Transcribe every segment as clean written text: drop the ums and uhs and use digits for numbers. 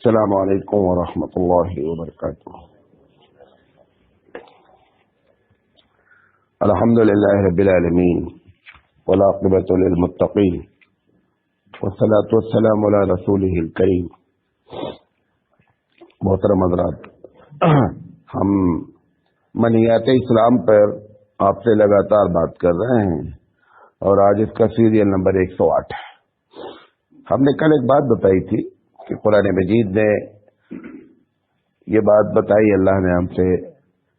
السلام علیکم ورحمۃ اللہ وبرکاتہ۔ الحمد للہ رب العالمین والعاقبۃ للمتقین والصلاۃ والسلام علی رسولہ الکریم۔ محترم حضرات، ہم منیات اسلام پر آپ سے لگاتار بات کر رہے ہیں اور آج اس کا سیریل نمبر 108 ہے۔ ہم نے کل ایک بات بتائی تھی کہ قرآن مجید نے یہ بات بتائی اللہ نے ہم سے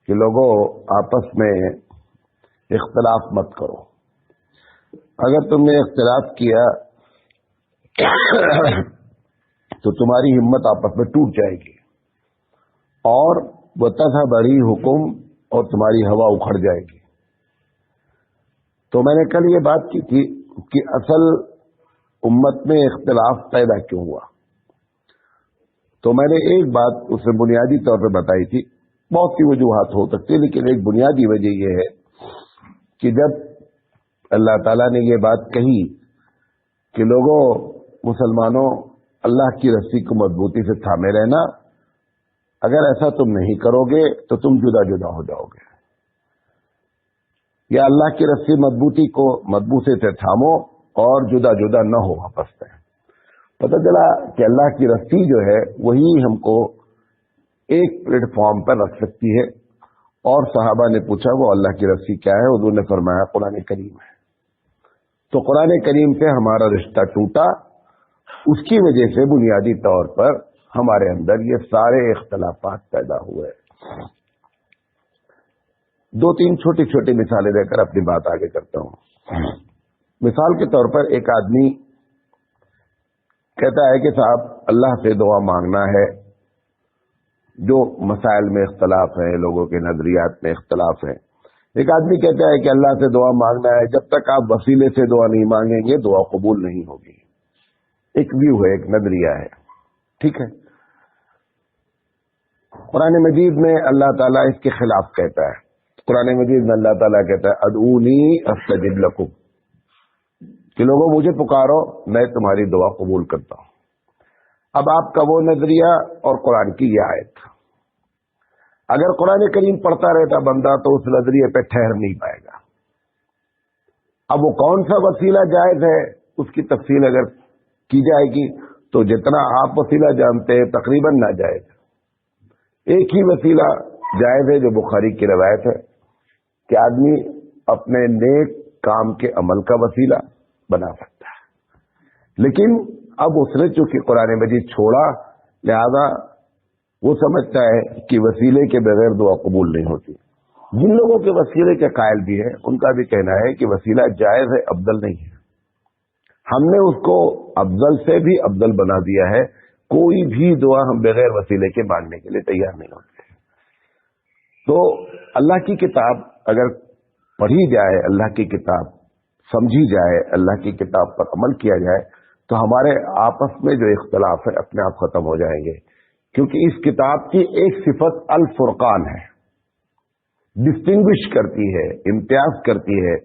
کہ لوگوں آپس میں اختلاف مت کرو۔ اگر تم نے اختلاف کیا تو تمہاری ہمت آپس میں ٹوٹ جائے گی اور وہ تذہبی حکم اور تمہاری ہوا اکھڑ جائے گی۔ تو میں نے کل یہ بات کی تھی کہ اصل امت میں اختلاف پیدا کیوں ہوا۔ تو میں نے ایک بات اس میں بنیادی طور پہ بتائی تھی، بہت سی وجوہات ہو سکتی لیکن ایک بنیادی وجہ یہ ہے کہ جب اللہ تعالیٰ نے یہ بات کہی کہ لوگوں مسلمانوں اللہ کی رسی کو مضبوطی سے تھامے رہنا، اگر ایسا تم نہیں کرو گے تو تم جدا جدا ہو جاؤ گے، یا اللہ کی رسی مضبوطی سے تھامو اور جدا جدا نہ ہو آپس میں۔ پتہ چلا کہ اللہ کی رسی جو ہے وہی ہم کو ایک پلیٹ فارم پر رکھ سکتی ہے، اور صحابہ نے پوچھا وہ اللہ کی رسی کیا ہے؟ حضور نے فرمایا قرآن کریم ہے۔ تو قرآن کریم سے ہمارا رشتہ ٹوٹا، اس کی وجہ سے بنیادی طور پر ہمارے اندر یہ سارے اختلافات پیدا ہوئے۔ دو تین چھوٹی چھوٹی مثالیں دے کر اپنی بات آگے کرتا ہوں۔ مثال کے طور پر ایک آدمی کہتا ہے کہ صاحب اللہ سے دعا مانگنا ہے، جو مسائل میں اختلاف ہے، لوگوں کے نظریات میں اختلاف ہے۔ ایک آدمی کہتا ہے کہ اللہ سے دعا مانگنا ہے، جب تک آپ وسیلے سے دعا نہیں مانگیں گے دعا قبول نہیں ہوگی۔ ایک ویو ہے، ایک نظریہ ہے، ٹھیک ہے۔ قرآن مجید میں اللہ تعالیٰ اس کے خلاف کہتا ہے۔ قرآن مجید میں اللہ تعالیٰ کہتا ہے ادعونی استجب لکم، کہ لوگوں مجھے پکارو میں تمہاری دعا قبول کرتا ہوں۔ اب آپ کا وہ نظریہ اور قرآن کی یہ آیت، اگر قرآن کریم پڑھتا رہتا بندہ تو اس نظریے پہ ٹھہر نہیں پائے گا۔ اب وہ کون سا وسیلہ جائز ہے اس کی تفصیل اگر کی جائے گی تو جتنا آپ وسیلہ جانتے ہیں تقریباً ناجائز ہے۔ ایک ہی وسیلہ جائز ہے جو بخاری کی روایت ہے کہ آدمی اپنے نیک کام کے عمل کا وسیلہ بنا سکتا ہے، لیکن اب اس نے چونکہ قرآن مجید چھوڑا لہذا وہ سمجھتا ہے کہ وسیلے کے بغیر دعا قبول نہیں ہوتی۔ جن لوگوں کے وسیلے کے قائل بھی ہیں ان کا بھی کہنا ہے کہ وسیلہ جائز ہے، افضل نہیں ہے۔ ہم نے اس کو افضل سے بھی افضل بنا دیا ہے، کوئی بھی دعا ہم بغیر وسیلے کے مانگنے کے لیے تیار نہیں ہوتے۔ تو اللہ کی کتاب اگر پڑھی جائے، اللہ کی کتاب سمجھی جائے، اللہ کی کتاب پر عمل کیا جائے تو ہمارے آپس میں جو اختلاف ہے اپنے آپ ختم ہو جائیں گے، کیونکہ اس کتاب کی ایک صفت الفرقان ہے، ڈسٹنگوش کرتی ہے، امتیاز کرتی ہے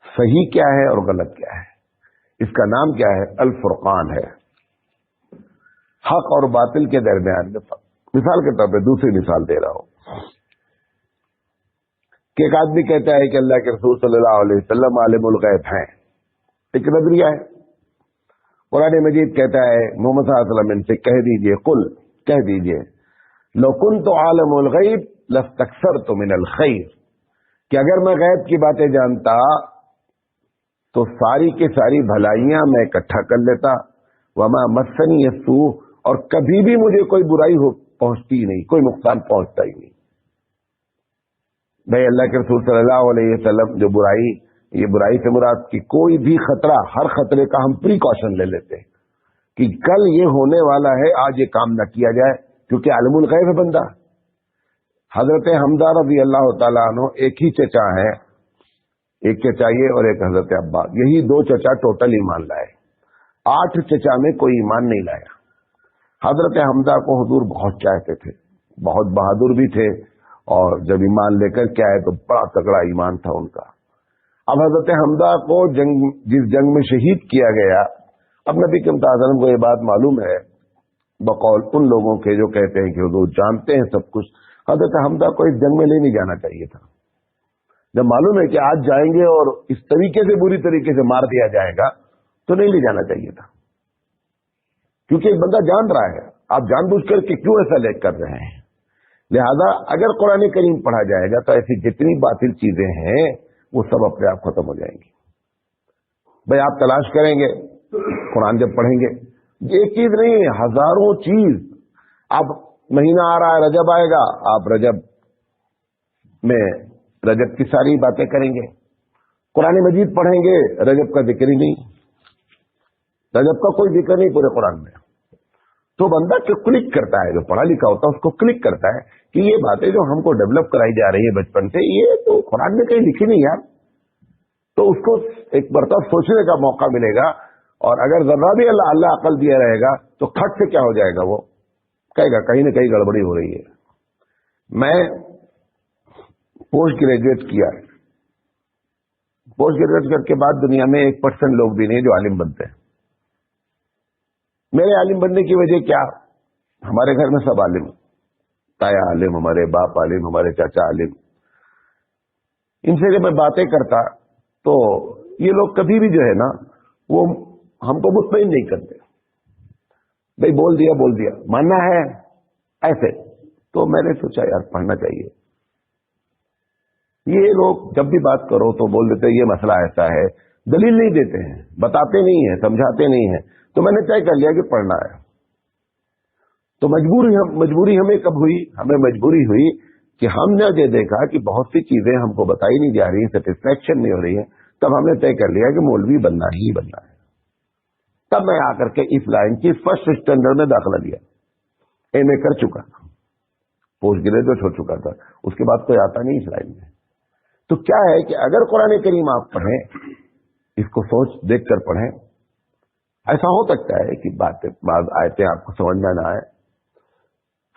صحیح کیا ہے اور غلط کیا ہے۔ اس کا نام کیا ہے؟ الفرقان ہے، حق اور باطل کے درمیان میں فرق۔ مثال کے طور پہ دوسری مثال دے رہا ہوں کہ ایک آدمی کہتا ہے کہ اللہ کے رسول صلی اللہ علیہ وسلم عالم الغیب ہیں، ایک نظریہ ہے۔ قرآن مجید کہتا ہے محمد صلی اللہ علیہ وسلم ان سے کہہ دیجئے، قل کہہ دیجئے لو کنت عالم الغیب لاستکثرت من الخیر، کہ اگر میں غیب کی باتیں جانتا تو ساری کی ساری بھلائیاں میں اکٹھا کر لیتا، وما مسنی السوء، اور کبھی بھی مجھے کوئی برائی پہنچتی نہیں، کوئی نقصان پہنچتا ہی نہیں۔ بھائی اللہ کے رسول صلی اللہ علیہ وسلم جو یہ برائی سے مراد کی کوئی بھی خطرہ، ہر خطرے کا ہم پریکاشن لے لیتے ہیں کہ کل یہ ہونے والا ہے، آج یہ کام نہ کیا جائے، کیونکہ عالم الغیب ہے بندہ۔ حضرت حمزہ رضی اللہ تعالیٰ عنہ ایک ہی چچا ہے، ایک چچا یہ اور ایک حضرت عباس، یہی دو چچا ٹوٹل ایمان لائے، 8 چچا میں کوئی ایمان نہیں لایا۔ حضرت حمزہ کو حضور بہت چاہتے تھے، بہت بہادر بھی تھے، اور جب ایمان لے کر کے آئے تو بڑا تگڑا ایمان تھا ان کا۔ اب حضرت حمزہ کو جس جنگ میں شہید کیا گیا، اب نبی کے متعلق کو یہ بات معلوم ہے बकौल उन लोगों के जो कहते हैं कि हुजूर जानते हैं सब कुछ। हजरत हमजा को इस जंग में ले नहीं जाना चाहिए था। जब मालूम है कि आज जाएंगे और इस तरीके से बुरी तरीके से मार दिया जाएगा तो नहीं ले जाना चाहिए था, क्योंकि एक बंदा जान रहा है, आप जानबूझ करके क्यों ऐसा लेक कर रहे हैं। लिहाजा अगर कुरान करीम पढ़ा जाएगा तो ऐसी जितनी बातिल चीजें हैं वो सब अपने आप खत्म हो जाएंगी। भाई आप तलाश करेंगे कुरान जब पढ़ेंगे, एक चीज नहीं, हजारों चीज। अब महीना आ रहा है, रजब आएगा, आप रजब में रजब की सारी बातें करेंगे। कुरान मजीद पढ़ेंगे, रजब का जिक्र ही नहीं, रजब का कोई जिक्र नहीं पूरे कुरान में। तो बंदा जो क्लिक करता है, जो पढ़ा लिखा होता है उसको क्लिक करता है कि ये बातें जो हमको डेवलप कराई जा रही है बचपन से, ये तो कुरान में कहीं लिखी नहीं यार। तो उसको एक मरतबा सोचने का मौका मिलेगा, और अगर जर्रा भी अल्लाह अकल दिया रहेगा तो खट से क्या हो जाएगा, वो कहेगा कहीं ना कहीं गड़बड़ी हो रही है। मैं पोस्ट ग्रेजुएट किया, पोस्ट ग्रेजुएट करके बाद दुनिया में 1% लोग भी नहीं जो आलिम बनते हैं। मेरे आलिम बनने की वजह क्या, हमारे घर में सब आलिम, ताया आलिम, हमारे बाप आलिम, हमारे चाचा आलिम। इनसे जब मैं बातें करता तो ये लोग कभी भी जो है ना वो हमको मुतमईन नहीं करते। भाई बोल दिया मानना है ऐसे। तो मैंने सोचा यार पढ़ना चाहिए। ये लोग जब भी बात करो तो बोल देते ये मसला ऐसा है, दलील नहीं देते हैं, बताते नहीं है, समझाते नहीं है। तो मैंने तय कर लिया कि पढ़ना है। तो मजबूरी हमें कब हुई, हमें मजबूरी हुई कि हमने ये देखा कि बहुत सी चीजें हमको बताई नहीं जा रही, सेटिस्फैक्शन नहीं हो रही है। तब हमने तय कर लिया कि मौलवी बनना ही बनना है। तब मैं आकर के इस लाइन की फर्स्ट स्टैंडर्ड में दाखिला लिया। एमए कर चुका था, पोस्ट ग्रेजुएट हो चुका था, उसके बाद कोई आता नहीं इस लाइन में। तो क्या है कि अगर कुरान करीम आप पढ़ें, इसको सोच देख कर पढ़ें, ऐसा हो सकता है कि बात आयतें आपको समझ में ना आए।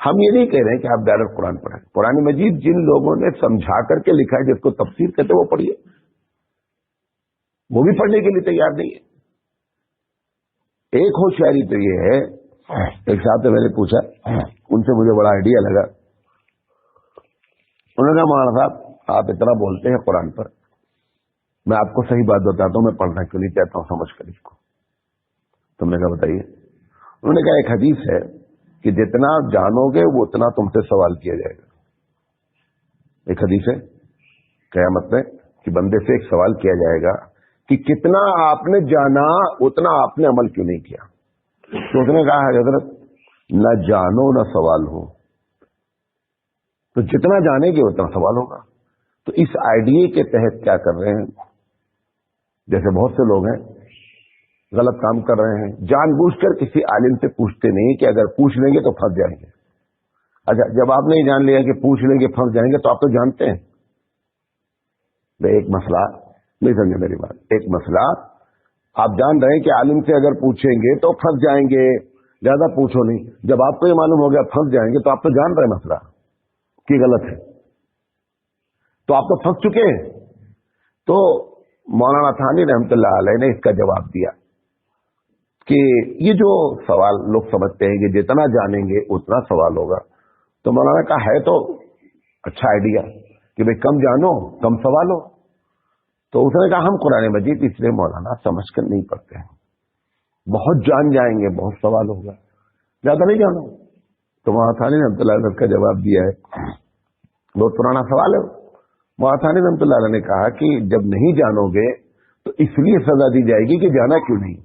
हम ये नहीं कह रहे हैं कि आप डायरेक्ट कुरान पढ़ें। कुरान मजीद जिन लोगों ने समझा करके लिखा है, जिसको तफसीर कहते वो पढ़िए, वो भी पढ़ने के लिए तैयार नहीं है। एक होशियारी तो ये है, एक साहब से मैंने पूछा, उनसे मुझे बड़ा आइडिया लगा। उन्होंने कहा मौलाना साहब आप इतना बोलते हैं कुरान पर, मैं आपको सही बात बताता हूं, मैं पढ़ना क्यों नहीं चाहता हूं, समझ कर इसको। तुमने कहा बताइए। उन्होंने कहा एक हदीस है कि जितना जानोगे वो उतना तुमसे सवाल किया जाएगा। एक हदीस है क़यामत में कि बंदे से एक सवाल किया जाएगा कि कितना आपने जाना उतना आपने अमल क्यों नहीं किया। तो उसने कहा हजरत न जानो न सवाल हो, तो जितना जानेंगे उतना सवाल होगा। तो इस आइडिया के तहत क्या कर रहे हैं, जैसे बहुत से लोग हैं गलत काम कर रहे हैं, जानबूझकर किसी आलिम से पूछते नहीं कि अगर पूछ लेंगे तो फंस जाएंगे। अच्छा जब आपने ही जान लिया कि पूछ लेंगे फंस जाएंगे, तो आप तो जानते हैं। एक मसला नहीं समझे मेरी बात, एक मसला आप जान रहे हैं कि आलिम से अगर पूछेंगे तो फंस जाएंगे, ज्यादा पूछो नहीं। जब आपको ये मालूम हो गया फंस जाएंगे, तो आप तो जान रहे हैं मसला कि गलत है, तो आप तो फंस चुके हैं। तो मौलाना थानी रहमतुल्लाह अलैह ने इसका जवाब दिया कि ये जो सवाल लोग समझते हैं कि जितना जानेंगे उतना सवाल होगा, तो मौलाना का है तो अच्छा आइडिया कि भाई कम जानो कम सवाल हो। तो उसने कहा हम कुरान मजीद इसलिए मौलाना समझ कर नहीं पढ़ते हैं, बहुत जान जाएंगे बहुत सवाल होगा, ज्यादा नहीं जानो। तो मौलाना थानी रहमतुल्लाह अलैह का जवाब दिया है, बहुत पुराना सवाल है। मौलाना थानी रहमतुल्लाह अलैह ने कहा कि जब नहीं जानोगे तो इसलिए सजा दी जाएगी कि जाना क्यों नहीं,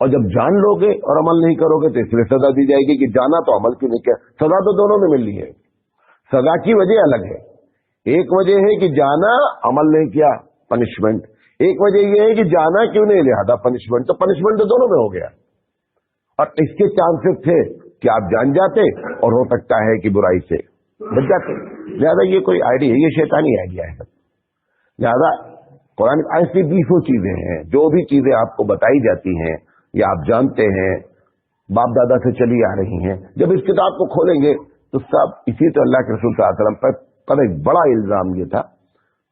और जब जान लोगे और अमल नहीं करोगे तो इसलिए सजा दी जाएगी कि जाना तो अमल क्यों नहीं किया। सजा तो दोनों में मिल रही है, सजा की वजह अलग है। एक वजह है कि जाना अमल नहीं किया पनिशमेंट, एक वजह यह है कि जाना क्यों नहीं लिहाजा पनिशमेंट। तो पनिशमेंट तो दोनों में हो गया, और इसके चांसेस थे कि आप जान जाते और हो सकता है कि बुराई से बच जाते। लिहाजा ये कोई आइडिया, ये शैतानी आइडिया है सब। लिहाजा कुरान ऐसी 20 चीजें हैं, जो भी चीजें आपको बताई जाती हैं या आप जानते हैं बाप दादा से चली आ रही हैं, जब इस किताब को खोलेंगे तो सब इसी। तो अल्लाह के रसूल सल्लल्लाहु अलैहि वसल्लम पर एक बड़ा इल्जाम ये था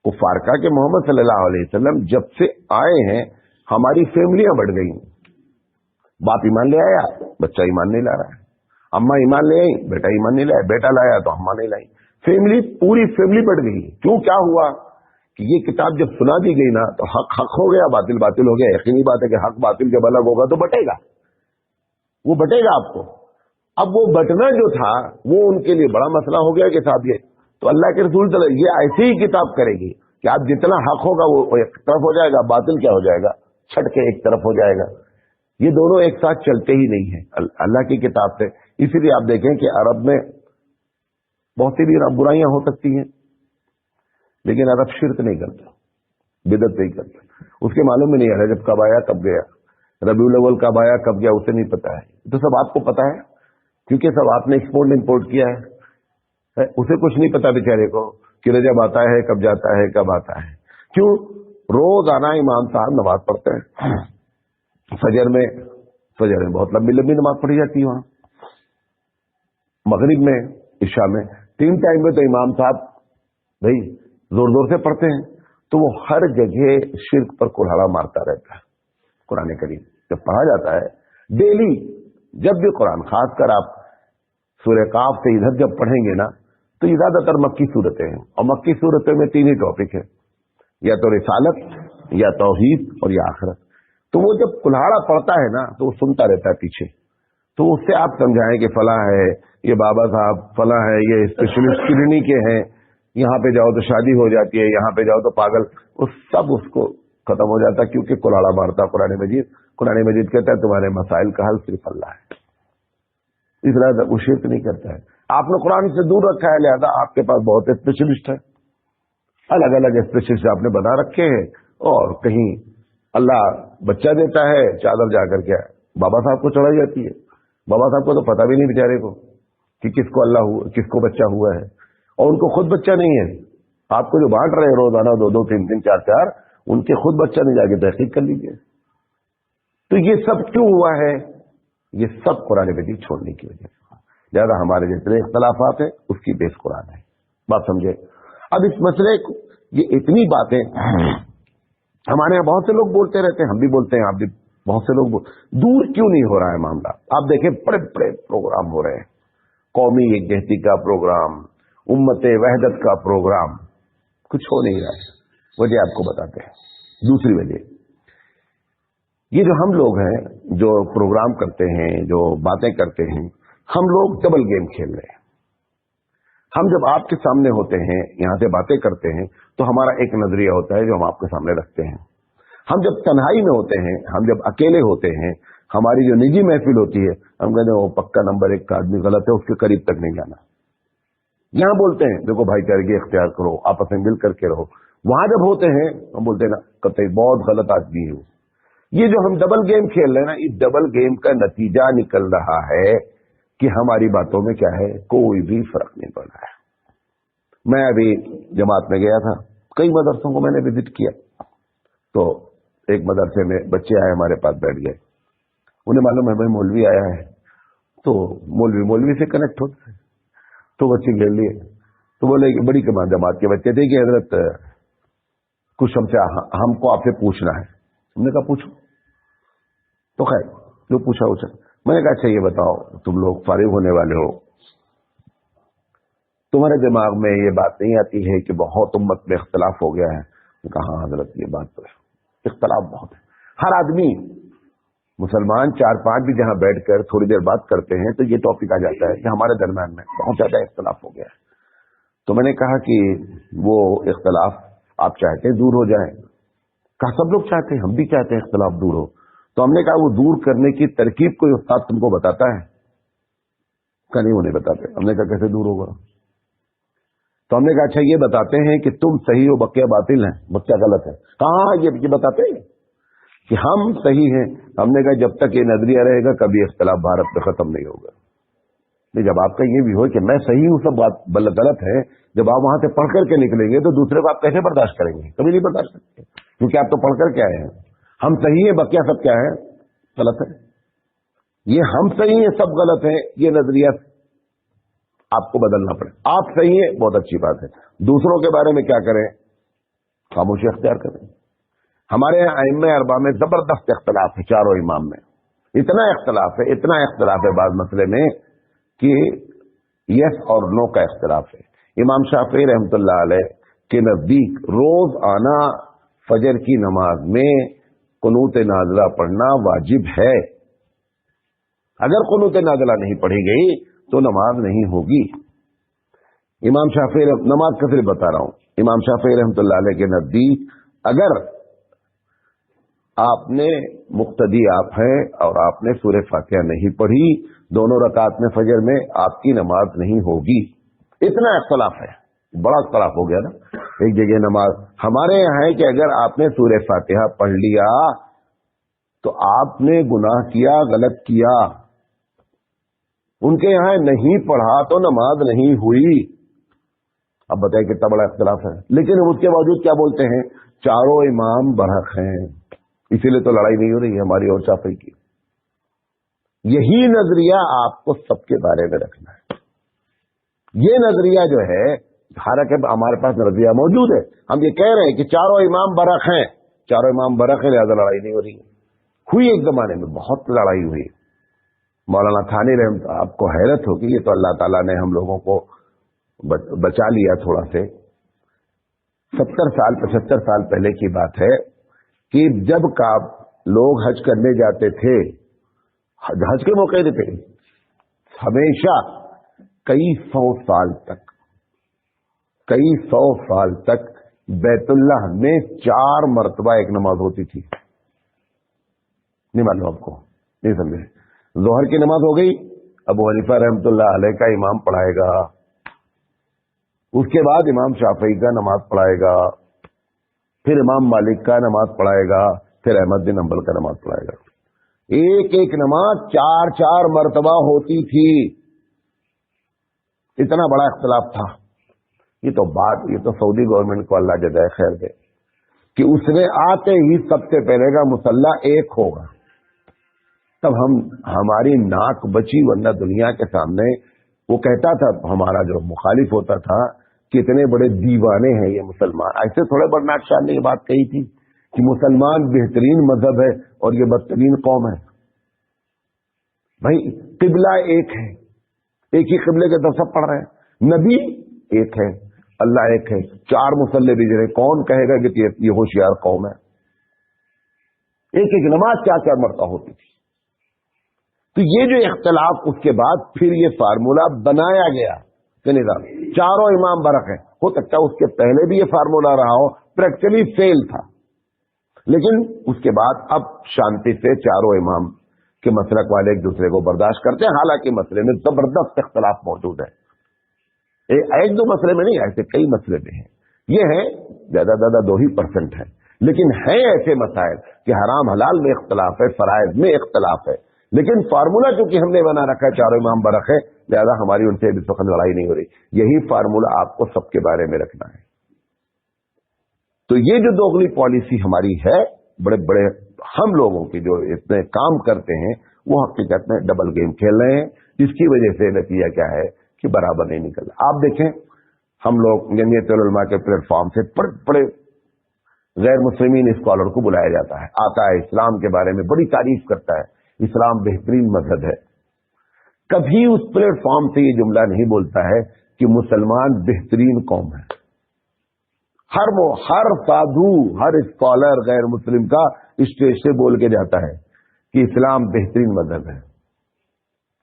कुफार का कि मोहम्मद सल्लल्लाहु अलैहि वसल्लम जब से आए हैं हमारी फैमिलियां बढ़ गई, बाप ईमान ले आया, बच्चा ईमान नहीं ला रहा है, अम्मा ईमान ले आई, बेटा ईमान नहीं लाया, बेटा लाया तो अम्मा नहीं लाई, फैमिली पूरी फैमिली बढ़ गई। क्यों, क्या हुआ कि ये किताब जब सुना दी गई ना तो हक हक हो गया, बातिल बातिल हो गया। यकीनी बात है कि हक बातिल जब अलग होगा तो बटेगा, वो बटेगा आपको। अब वो बटना जो था वो उनके लिए बड़ा मसला हो गया कि साहब ये तो अल्लाह के रसूल ये ऐसी ही किताब करेगी कि आप जितना हक होगा वो एक तरफ हो जाएगा, बातिल क्या हो जाएगा, छट के एक तरफ हो जाएगा। ये दोनों एक साथ चलते ही नहीं है अल्लाह की किताब से। इसीलिए आप देखें कि अरब में बहुत सी भी बुराइयां हो सकती हैं, लेकिन अरब शिरक नहीं करता, बिदत नहीं करता। उसके मालूम ही नहीं है रजब कब आया कब गया, रबीउल अव्वल कब आया कब गया, उसे नहीं पता है। तो सब आपको पता है क्योंकि सब आपने एक्सपोर्ट इंपोर्ट किया है। उसे कुछ नहीं पता बेचारे को कि रजब आता है कब जाता है कब आता है। क्यों, रोज आना इमाम साहब नमाज पढ़ते हैं, फजर में बहुत लंबी लंबी नमाज पढ़ी जाती है वहां, मगरिब में, इशा में, 3 टाइम में तो इमाम साहब भाई जोर जोर से पढ़ते हैं। तो वो हर जगह शिर्क पर कुल्हाड़ा मारता रहता है। कुरान करीम जब पढ़ा जाता है डेली, जब भी कुरान, खासकर आप सूरह काफ से इधर जब पढ़ेंगे ना तो ये ज्यादातर मक्की सूरतें हैं, और मक्की सूरतें में 3 ही टॉपिक है, या तो रिसालत, या तौहीद और या आखिरत। तो वो जब कुल्हाड़ा पढ़ता है ना तो वो सुनता रहता है पीछे, तो उससे आप समझाएं कि फला है, ये बाबा साहब फला है, ये स्पेशलिस्ट किडनी के हैं, यहाँ पे जाओ तो शादी हो जाती है, यहाँ पे जाओ तो पागल, उस सब उसको खत्म हो जाता है क्योंकि कुल्हाड़ा मारता कुरान मजीद। कुरान मजीद कहता है तुम्हारे मसाइल का हल सिर्फ अल्लाह है, इस तरह वो शिर्क नहीं करता है। आपने कुरान से दूर रखा है, लिहाजा आपके पास बहुत स्पेशलिस्ट है, अलग अलग स्पेशलिस्ट आपने बना रखे हैं। और कहीं अल्लाह बच्चा देता है, चादर जाकर के बाबा साहब को चढ़ाई जाती है। बाबा साहब को तो पता भी नहीं बेचारे को कि किसको अल्लाह हुआ, किसको बच्चा हुआ है, और उनको खुद बच्चा नहीं है। आपको जो बांट रहे रोजाना 2-2, 3-3, 4-4, उनके खुद बच्चा नहीं, जाके तहकीक कर लीजिए। तो ये सब क्यों हुआ है, ये सब कुरान मजीद छोड़ने की वजह से। लिहाजा हमारे जितने इख्तलाफात हैं उसकी बेस कुरान है, बात समझे। अब इस मसले को, ये इतनी बातें हमारे यहाँ बहुत से लोग बोलते रहते हैं, हम भी बोलते हैं, आप भी, बहुत से लोग दूर क्यों नहीं हो रहा है मामला। आप देखें बड़े बड़े प्रोग्राम हो रहे हैं, कौमी यकजहती का प्रोग्राम, उम्मते वहदत का प्रोग्राम, कुछ हो नहीं रहा है। वजह आपको बताते हैं। दूसरी वजह, ये जो हम लोग हैं जो प्रोग्राम करते हैं, जो बातें करते हैं, हम लोग डबल गेम खेल रहे हैं। हम जब आपके सामने होते हैं, यहां से बातें करते हैं, तो हमारा एक नजरिया होता है जो हम आपके सामने रखते हैं। हम जब तन्हाई में होते हैं, हम जब अकेले होते हैं, हमारी जो निजी महफिल होती है, हम कहते हैं वो पक्का नंबर 1 का आदमी गलत है, उसके करीब तक नहीं जाना। यहां बोलते हैं देखो भाईचारे इख्तियार करो, आपस में मिल करके रहो। वहां जब होते हैं हम बोलते हैं ना कतई बहुत गलत आदमी है। ये जो हम डबल गेम खेल रहे हैं ना, इस डबल गेम का नतीजा निकल रहा है कि हमारी बातों में क्या है, कोई भी फर्क नहीं पड़ रहा है। मैं अभी जमात में गया था, कई मदरसों को मैंने विजिट किया, तो एक मदरसे में बच्चे आए हमारे पास बैठ गए। उन्हें मालूम है भाई मौलवी आया है, तो मौलवी से कनेक्ट होते, तो बच्चे घेर लिए। तो बोले कि बड़ी जमात के बच्चे थे कि हजरत कुछ हमको आपसे पूछना है। हमने कहा पूछो। तो खैर जो पूछा उछा, मैंने कहा अच्छा ये बताओ, तुम लोग फारिग होने वाले हो, तुम्हारे दिमाग में ये बात नहीं आती है कि बहुत उम्मत में इख्तलाफ हो गया है? कहा हाँ हजरत ये बात तो है, इख्तलाफ बहुत है। हर आदमी मुसलमान 4-5 भी जहां बैठकर थोड़ी देर बात करते हैं तो ये टॉपिक आ जाता है कि हमारे दरमियान में बहुत ज्यादा इख्तलाफ हो गया है। तो मैंने कहा कि वो इख्तलाफ आप चाहते हैं दूर हो जाए? कहा सब लोग चाहते हैं, हम भी चाहते हैं इख्तलाफ दूर हो। तो हमने कहा वो दूर करने की तरकीब कोई उस्ताद तुमको बताता है? कहा नहीं वो नहीं बताते। हमने कहा कैसे दूर होगा? तो हमने कहा अच्छा ये बताते हैं कि तुम सही हो बकिया बातिल है, बकिया गलत है? कहा ये बताते हैं कि हम सही हैं। हमने कहा जब तक ये नजरिया रहेगा कभी इख्तलाफ भारत में खत्म नहीं होगा। नहीं, जब आपका ये भी हो कि मैं सही हूं सब बात गलत है, जब आप वहां से पढ़ करके निकलेंगे तो दूसरे को आप कैसे बर्दाश्त करेंगे? कभी नहीं बर्दाश्त करते, क्योंकि आप तो पढ़ करके आए हैं। हम सही है बकिया सब क्या है, गलत है। ये हम सही है सब गलत है, ये नजरिया आपको बदलना पड़े। आप सही है बहुत अच्छी बात है, दूसरों के बारे में क्या करें? खामोशी अख्तियार करें। हमारे यहाँ अइम्मे अरबा में जबरदस्त इख्तलाफ है चारों इमाम में। اتنا اختلاف ہے بعض مسئلے میں کہ یس اور نو کا اختلاف ہے. امام شافعی رحمۃ اللہ علیہ کے نزدیک روز آنا فجر کی نماز میں قنوت نازلہ پڑھنا واجب ہے. اگر قنوت نازلہ نہیں پڑھی گئی تو نماز نہیں ہوگی. امام شافعی نماز کا صرف بتا رہا ہوں. امام شافعی رحمۃ اللہ علیہ کے نزدیک اگر آپ نے مقتدی آپ ہیں اور آپ نے سورہ فاتحہ نہیں پڑھی دونوں رکعت میں فجر میں آپ کی نماز نہیں ہوگی. اتنا اختلاف ہے, بڑا اختلاف ہو گیا نا. ایک جگہ نماز ہمارے یہاں ہے کہ اگر آپ نے سورہ فاتحہ پڑھ لیا تو آپ نے گناہ کیا, غلط کیا. ان کے یہاں نہیں پڑھا تو نماز نہیں ہوئی. اب بتائیں کتنا بڑا اختلاف ہے. لیکن اس کے باوجود کیا بولتے ہیں, چاروں امام برحق ہیں. اسی لیے تو لڑائی نہیں ہو رہی ہے ہماری اور شافعی کی. یہی نظریہ آپ کو سب کے بارے میں رکھنا ہے. یہ نظریہ جو ہے, حالانکہ ہمارے پاس نظریہ موجود ہے, ہم یہ کہہ رہے ہیں کہ چاروں امام برحق ہیں, چاروں امام برحق ہیں, لہٰذا لڑائی نہیں ہو رہی ہے. ہوئی ایک زمانے میں بہت لڑائی ہوئی. مولانا تھانی رحمت, آپ کو حیرت ہوگی, یہ تو اللہ تعالیٰ نے ہم لوگوں کو بچا لیا تھوڑا سے. 70 سال 75 سال پہلے کی بات ہے کہ جب کا لوگ حج کرنے جاتے تھے, حج کے موقع پہ ہمیشہ کئی سو سال تک بیت اللہ میں 4 مرتبہ ایک نماز ہوتی تھی. نہیں معلوم آپ کو, نہیں سمجھے. ظہر کی نماز ہو گئی, ابو حنیفہ رحمۃ اللہ علیہ کا امام پڑھائے گا, اس کے بعد امام شافعی کا نماز پڑھائے گا, پھر امام مالک کا نماز پڑھائے گا, پھر احمد بن حنبل کا نماز پڑھائے گا. ایک ایک نماز 4 مرتبہ ہوتی تھی. اتنا بڑا اختلاف تھا. یہ تو سعودی گورنمنٹ کو اللہ جزائے خیر دے کہ اس نے آتے ہی سب سے پہلے کا مصلی ایک ہوگا. تب ہماری ناک بچی, ورنہ دنیا کے سامنے وہ کہتا تھا, ہمارا جو مخالف ہوتا تھا, کتنے بڑے دیوانے ہیں یہ مسلمان. ایسے تھوڑے برناٹ شاہ نے یہ بات کہی تھی کہ مسلمان بہترین مذہب ہے اور یہ بدترین قوم ہے. بھائی قبلہ ایک ہے, ایک ہی قبلے کے طرف سب پڑھ رہے ہیں, نبی ایک ہے, اللہ ایک ہے, 4 مصلی بھی جو ہے. کون کہے گا کہ یہ ہوشیار قوم ہے؟ ایک ایک نماز 4 مرتبہ ہوتی تھی. تو یہ جو اختلاف, اس کے بعد پھر یہ فارمولہ بنایا گیا کہ نظام چاروں امام برحق ہیں. ہو سکتا ہے اس کے پہلے بھی یہ فارمولہ رہا ہو, پریکٹیکلی فیل تھا, لیکن اس کے بعد اب شانتی سے چاروں امام کے مسلک والے ایک دوسرے کو برداشت کرتے ہیں. حالانکہ مسئلے میں زبردست اختلاف موجود ہے. ایک دو مسئلے میں نہیں, ایسے کئی مسئلے میں ہیں. یہ ہے زیادہ 2% ہے, لیکن ہیں ایسے مسائل کہ حرام حلال میں اختلاف ہے, فرائض میں اختلاف ہے. لیکن فارمولہ چونکہ ہم نے بنا رکھا ہے چاروں امام برحق ہے, لہذا ہماری ان سے اس وقت لڑائی نہیں ہو رہی. یہی فارمولہ آپ کو سب کے بارے میں رکھنا ہے. تو یہ جو دوغلی پالیسی ہماری ہے, بڑے بڑے ہم لوگوں کی جو اتنے کام کرتے ہیں, وہ حقیقت میں ڈبل گیم کھیل رہے ہیں, جس کی وجہ سے نتیجہ کیا ہے کہ برابر نہیں نکل رہا. آپ دیکھیں, ہم لوگ جمعیت علماء کے پلیٹ فارم سے بڑے بڑے غیر مسلمین اسکالر کو بلایا جاتا ہے, آتا ہے, اسلام کے بارے میں بڑی تعریف کرتا ہے, اسلام بہترین مذہب ہے. کبھی اس پلیٹ فارم سے یہ جملہ نہیں بولتا ہے کہ مسلمان بہترین قوم ہے. ہر سادھو, ہر اسکالر غیر مسلم کا اسٹیج سے بول کے جاتا ہے کہ اسلام بہترین مذہب ہے.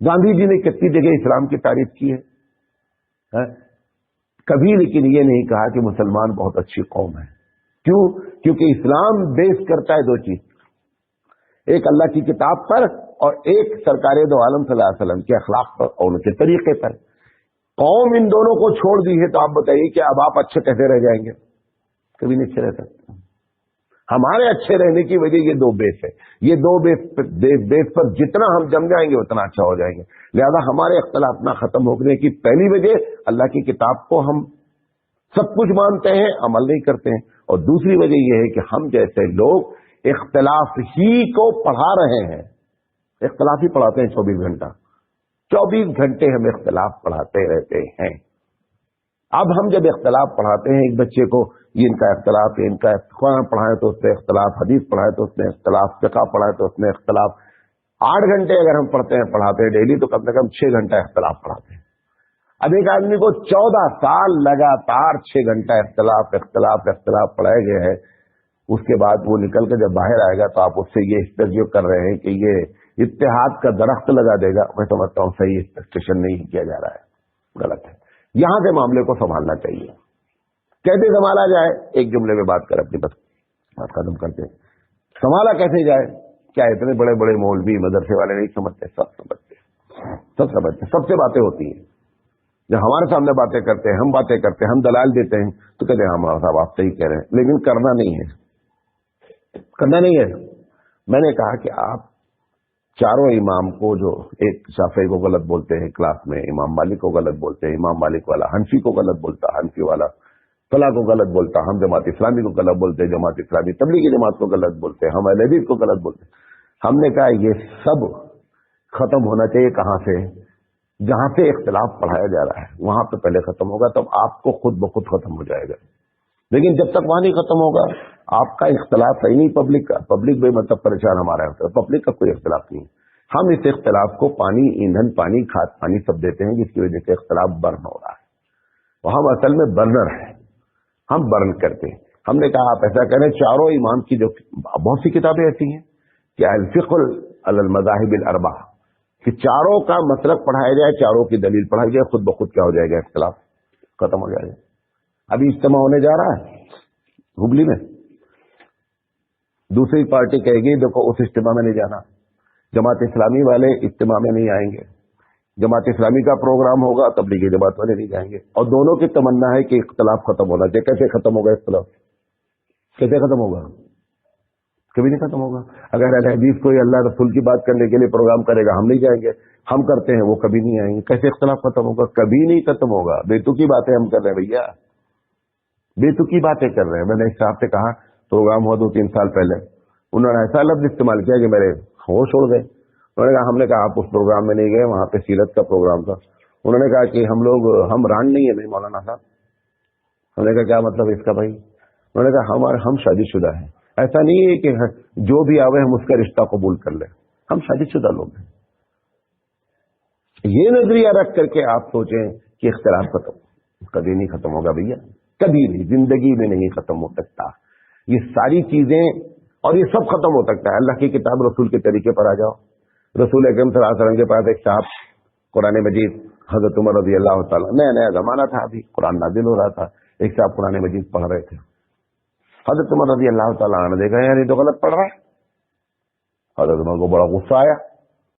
گاندھی جی نے کتنی جگہ اسلام کی تعریف کی ہے, کبھی لیکن یہ نہیں کہا کہ مسلمان بہت اچھی قوم ہے. کیوں؟ کیونکہ اسلام بیس کرتا ہے 2 چیز, ایک اللہ کی کتاب پر اور ایک سرکار دو عالم صلی اللہ علیہ وسلم کے اخلاق پر اور ان کے طریقے پر. قوم ان دونوں کو چھوڑ دی ہے تو آپ بتائیے کہ اب آپ اچھے کیسے رہ جائیں گے؟ کبھی نہیں اچھے رہ سکتے. ہمارے اچھے رہنے کی وجہ یہ 2 بیس ہے. یہ 2 بیس پر جتنا ہم جم جائیں گے اتنا اچھا ہو جائیں گے. لہذا ہمارے اختلاف نہ ختم ہونے کی پہلی وجہ اللہ کی کتاب کو ہم سب کچھ مانتے ہیں, عمل نہیں کرتے ہیں. اور دوسری وجہ یہ ہے کہ ہم جیسے لوگ اختلاف ہی کو پڑھا رہے ہیں. اختلاف ہی پڑھاتے ہیں 24 گھنٹہ. 24 گھنٹے ہم اختلاف پڑھاتے رہتے ہیں. اب ہم جب اختلاف پڑھاتے ہیں ایک بچے کو, یہ ان کا اختلاف, قرآن پڑھائیں تو اس میں اختلاف, حدیث پڑھائیں تو اس میں اختلاف, فقہ پڑھائیں تو اس میں اختلاف, 8 घंटे अगर हम पढ़ते हैं पढ़ाते हैं डेली, तो कम से कम 6 घंटा इख्तलाफ पढ़ाते हैं। अब एक आदमी को 14 साल लगातार 6 घंटा इख्तलाफ इख्तलाफ इख्तलाफ पढ़ाए गए हैं, उसके बाद वो निकल कर जब बाहर आएगा तो आप उससे ये एक्सपेक्ट कर रहे हैं कि ये इत्तेहाद का दरख्त लगा देगा। मैं समझता हूँ सही एक्सपेक्टेशन नहीं किया जा रहा है, गलत है। यहां से मामले को संभालना चाहिए। कैसे संभाला जाए, एक जुमले में बात कर अपनी बात खत्म करते हैं। संभाला कैसे जाए? क्या इतने बड़े बड़े मौलवी मदरसे वाले नहीं समझते? सब समझते, सबसे बातें होती हैं। जब हमारे सामने बातें करते हैं, हम बातें करते हैं, हम दलाल देते हैं, तो कहते हैं हम साहब आप सही कह रहे हैं, लेकिन करना नहीं है, करना नहीं है। मैंने कहा कि आप चारों इमाम को, जो एक शाफी को गलत बोलते हैं क्लास में, इमाम मालिक को गलत बोलते हैं, इमाम मालिक वाला हनफी को गलत बोलता, हनफी वाला फला को गलत बोलता, हम जमात इस्लामी को गलत बोलते हैं, जमात इस्लामी तबलीगी जमात को गलत बोलते हैं, हम अहले हदीस को गलत बोलते हैं। हमने कहा ये सब खत्म होना चाहिए। कहां से? जहां से इख्तिलाफ पढ़ाया जा रहा है वहां पे पहले खत्म होगा, तब आपको खुद ब खुद खत्म हो जाएगा। लेकिन जब तक वहां नहीं खत्म होगा, आपका इख्तिलाफ है ही नहीं पब्लिक का, पब्लिक बेमतलब परेशान हमारा है, पब्लिक का कोई इख्तिलाफ नहीं। हम इस इख्तिलाफ को पानी, ईंधन, पानी, खाद पानी सब देते हैं, जिसकी वजह से इख्तिलाफ बर्न हो रहा है। तो हम असल में बर्नर है, हम बर्न करते हैं। हमने कहा आप ऐसा करें, चारों इमाम की जो बहुत सी किताबें ऐसी हैं कि अल-फिक़्ह अलल मज़ाहिब अल-अर्बा, कि चारों का मतलब पढ़ाया जाए, चारों की दलील पढ़ाई जाए, खुद ब खुद क्या हो जाएगा, इख्तिलाफ खत्म हो जाएगा। अभी इज्तिमा होने जा रहा है हुबली में, दूसरी पार्टी कहेगी देखो उस इज्तिमा में नहीं जाना, जमात इस्लामी वाले इज्तिमा में नहीं आएंगे, जमात इस्लामी का प्रोग्राम होगा, तबलीगी जमात वाले नहीं जाएंगे, और दोनों की तमन्ना है कि इख्तिलाफ खत्म होना चाहिए। कैसे खत्म होगा इख्तिलाफ? कैसे खत्म होगा? कभी नहीं खत्म होगा। अगर अहले हदीस कोई अल्लाह रसूल की बात करने के लिए प्रोग्राम करेगा, हम नहीं जाएंगे, हम करते हैं, वो कभी नहीं आएंगे। कैसे इख्तिलाफ खत्म होगा? कभी नहीं खत्म होगा। बेतुकी बातें हम कर रहे हैं भैया, बेतुकी बातें कर रहे हैं। मैंने इस साहब से कहा, प्रोग्राम हुआ 2-3 साल पहले, उन्होंने ऐसा लफ्ज इस्तेमाल किया कि मेरे होश उड़ गए। उन्होंने कहा, हमने कहा आप उस प्रोग्राम में नहीं गए, वहां पे सीरत का प्रोग्राम था। उन्होंने कहा कि हम रान नहीं है नहीं मौलाना साहब। हमने कहा क्या मतलब इसका भाई? उन्होंने कहा हम शादीशुदा हैं, ऐसा नहीं है कि जो भी आवे हम उसका रिश्ता कबूल कर ले, हम शादीशुदा लोग हैं। ये नजरिया रख करके आप सोचें कि इख्तिलाफ खत्म, कभी नहीं खत्म होगा भैया, कभी नहीं, जिंदगी में नहीं खत्म हो सकता। ये सारी चीजें और ये सब खत्म हो सकता है। अल्लाह की किताब रसूल के तरीके पर आ जाओ। रसूल अकरम सल्लल्लाहु अलैहि वसल्लम के पास एक साहब, कुरान मजीद, हजरत उमर रज़ी अल्लाह तआला, नया जमाना था, अभी कुरान नाजिल हो रहा था, एक साहब कुरान मजीद पढ़ रहे थे। हजरत उमर रज़ी अल्लाह तआला ने देखा यार ये तो गलत पढ़ रहा है। हजरत उमर को बड़ा गुस्सा आया,